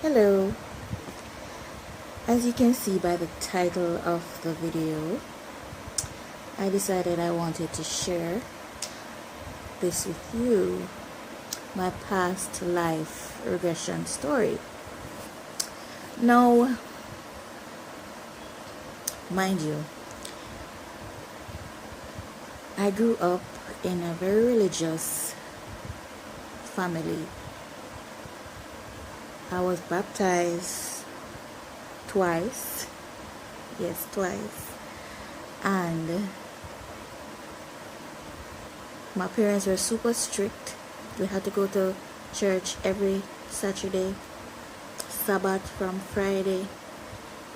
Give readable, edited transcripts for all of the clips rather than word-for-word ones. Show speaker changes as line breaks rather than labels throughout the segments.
Hello, as you can see by the title of the video, I decided I wanted to share this with you, my past life regression story. Now, mind you, I grew up in a very religious family. I was baptized twice. Yes, twice. And my parents were super strict. We had to go to church every Saturday, Sabbath from Friday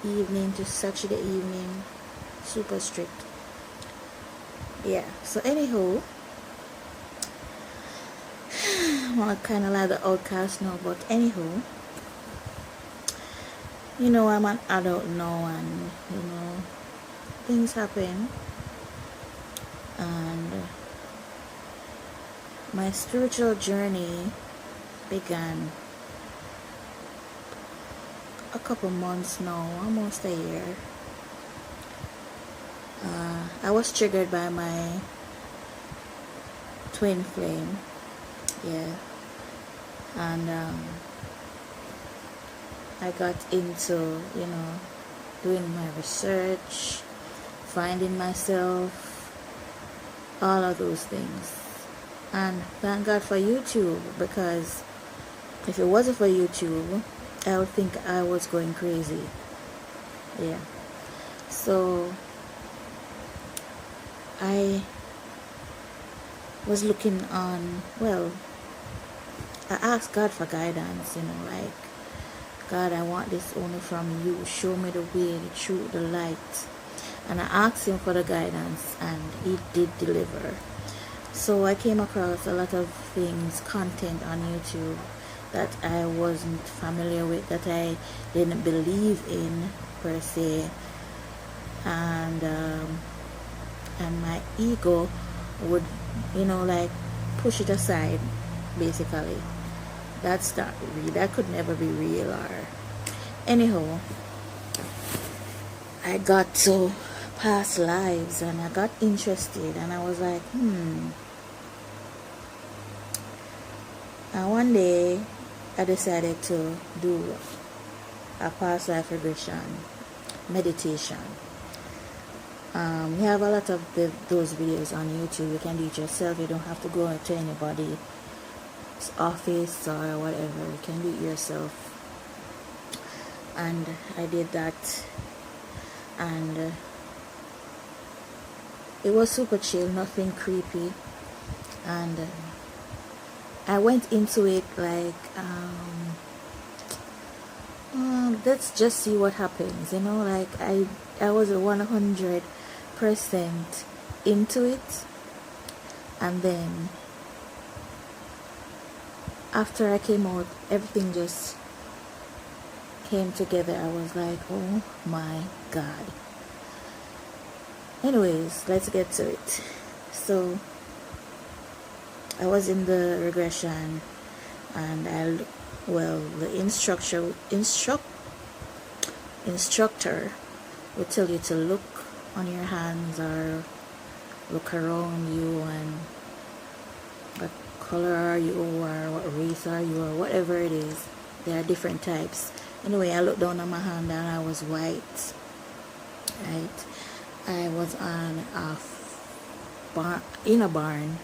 evening to Saturday evening. Super strict. Yeah, so anyhow, I'm kind of like the outcast now, but anyhow, I'm an adult now, and things happen, and my spiritual journey began a couple months now, almost a year. I was triggered by my twin flame, yeah, and I got into doing my research, finding myself, all of those things. And thank God for YouTube, because if it wasn't for YouTube, I would think I was going crazy. Yeah. So I was looking on, I asked God for guidance, like, God, I want this only from you. Show me the way, the truth, the light. And I asked him for the guidance, and he did deliver. So I came across a lot of things, content on YouTube that I wasn't familiar with, that I didn't believe in per se, and my ego would like push it aside. Basically, that's not real. That could never be real. Or anyhow, I got to past lives, and I got interested, and I was like, And one day I decided to do a past life regression meditation. You have a lot of those videos on YouTube. You can do it yourself. You don't have to go to anybody's office or whatever. You can do it yourself. And I did that, and it was super chill, nothing creepy. And I went into it like, let's just see what happens, like I was 100% into it. And then after I came out, everything just came together. I was like, oh my God. Anyways, let's get to it. So I was in the regression, and the instructor would tell you to look on your hands or look around you, and what color are you, or what race are you, or whatever it is. There are different types. Anyway, I looked down on my hand, and I was white. Right? I was on in a barn.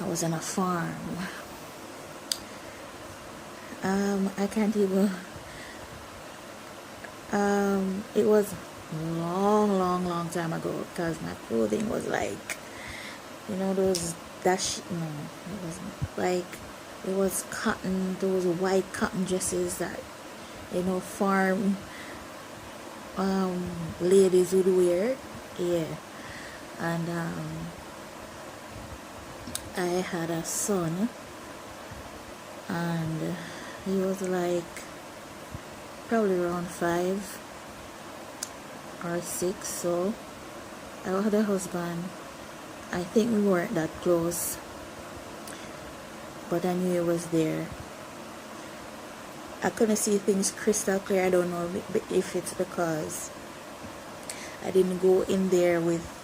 I was on a farm. I can't even. It was long time ago, because my clothing was like, those dash. No, it wasn't like. It was cotton. Those white cotton dresses that farm ladies would wear. Yeah, and I had a son, and he was like probably around 5 or 6. So I had a husband. I think we weren't that close, but I knew he was there. I couldn't see things crystal clear. I don't know if it's because I didn't go in there with,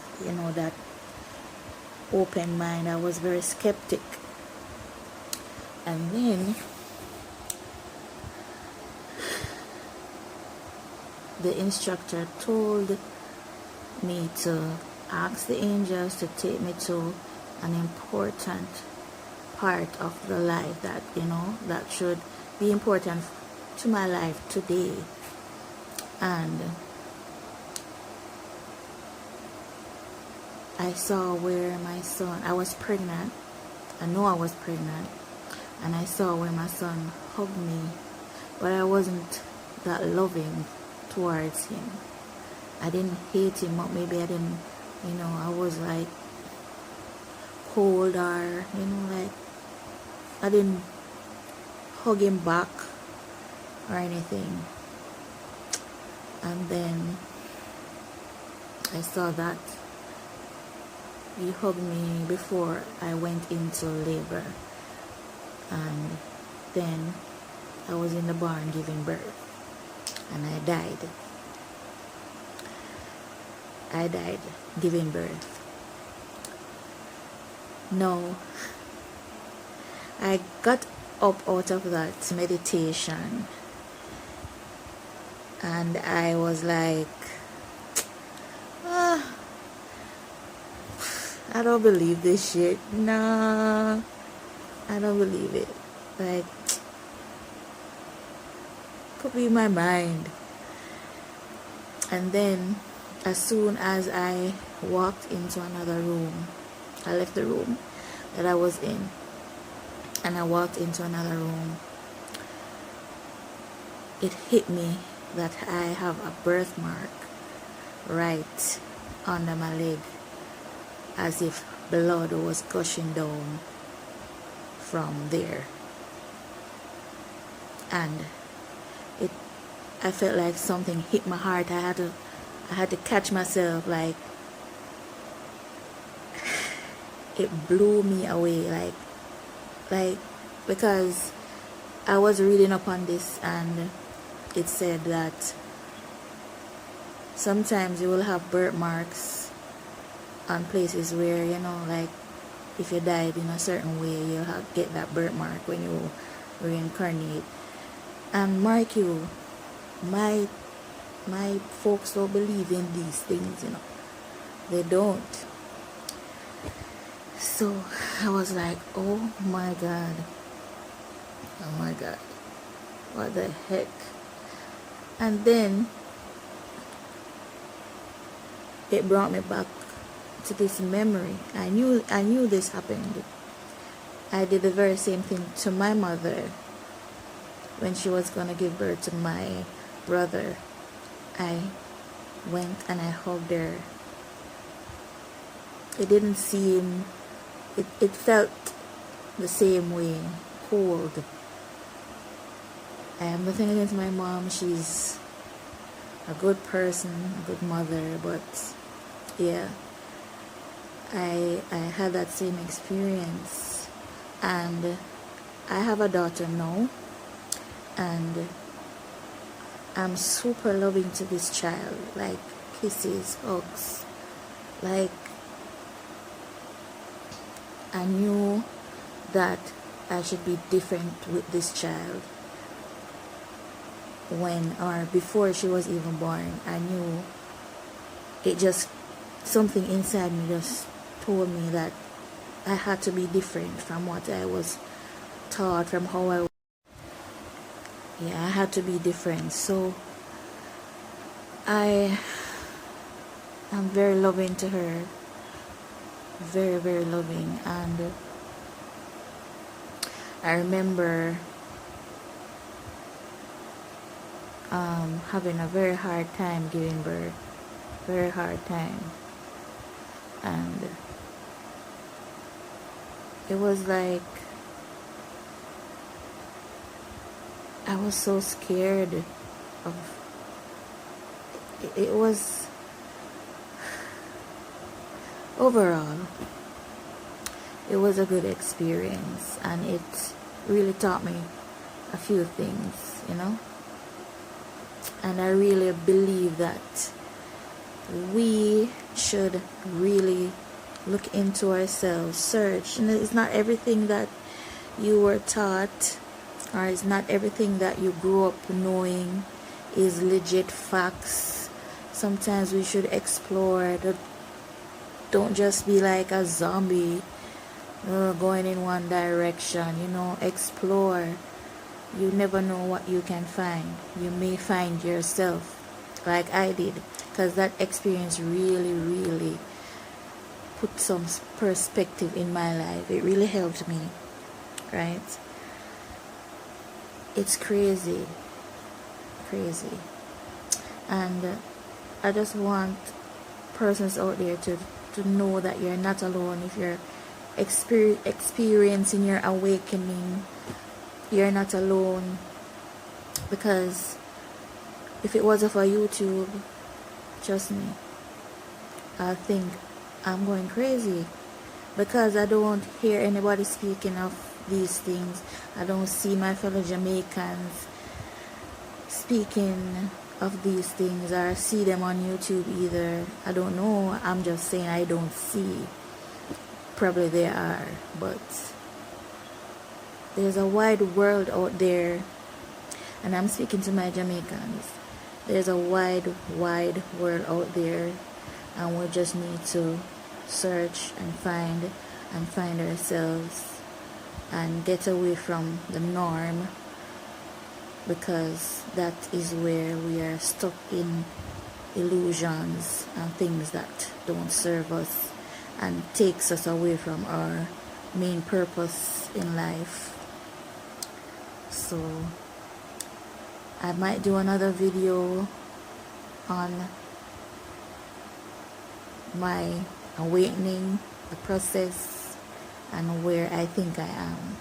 that open mind. I was very skeptic. And then the instructor told me to ask the angels to take me to an important part of the life that, that should be important to my life today. And I saw where my son, I was pregnant. I know I was pregnant. And I saw where my son hugged me, but I wasn't that loving towards him. I didn't hate him, or maybe I didn't, I was like cold, or, like I didn't hug him back or anything. And then I saw that he hugged me before I went into labor. And then I was in the barn giving birth, and I died. I died giving birth. No, I got up out of that meditation, and I was like, I don't believe this shit. Nah, I don't believe it. Like, could be my mind. And then as soon as I walked into another room, I left the room that I was in, and I walked into another room, it hit me that I have a birthmark right under my leg, as if blood was gushing down from there. And I felt like something hit my heart. I had to catch myself. Like, it blew me away, like because I was reading up on this, and it said that sometimes you will have birthmarks on places where, like if you died in a certain way, you'll get that birthmark when you reincarnate. And mark you, my folks don't believe in these things, they don't. So I was like, oh my god, what the heck. And then it brought me back to this memory. I knew this happened. I did the very same thing to my mother when she was gonna give birth to my brother. I went and I hugged her. It didn't seem, it felt the same way, cold. I have nothing against my mom. She's a good person, a good mother, but yeah, I had that same experience. And I have a daughter now, and I'm super loving to this child, like kisses, hugs. Like, I knew that I should be different with this child before she was even born. I knew it, just something inside me just told me that I had to be different from what I was taught, from how I had to be different. So I am very loving to her, very, very loving. And I remember having a very hard time giving birth, very hard time. And it was like I was so scared of it. Was overall, it was a good experience, and it really taught me a few things, you know. And I really believe that we should really look into ourselves, search. And it's not everything that you were taught, or it's not everything that you grew up knowing is legit facts. Sometimes we should explore. Don't just be like a zombie going in one direction, you know. Explore. You never know what you can find. You may find yourself, like I did, because that experience really put some perspective in my life. It really helped me, right? It's crazy. And I just want persons out there to know that you're not alone. If you're experiencing your awakening, you're not alone. Because if it wasn't for YouTube, trust me, I think I'm going crazy, because I don't hear anybody speaking of these things. I don't see my fellow Jamaicans speaking of these things, or see them on YouTube either. I don't know. I'm just saying I don't see. Probably there are, but there's a wide world out there, and I'm speaking to my Jamaicans. There's a wide world out there, and we just need to search and find ourselves and get away from the norm, because that is where we are stuck in illusions and things that don't serve us and takes us away from our main purpose in life. So I might do another video on my awakening, the process, and where I think I am,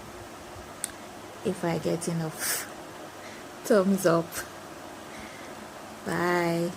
if I get enough thumbs up. Bye.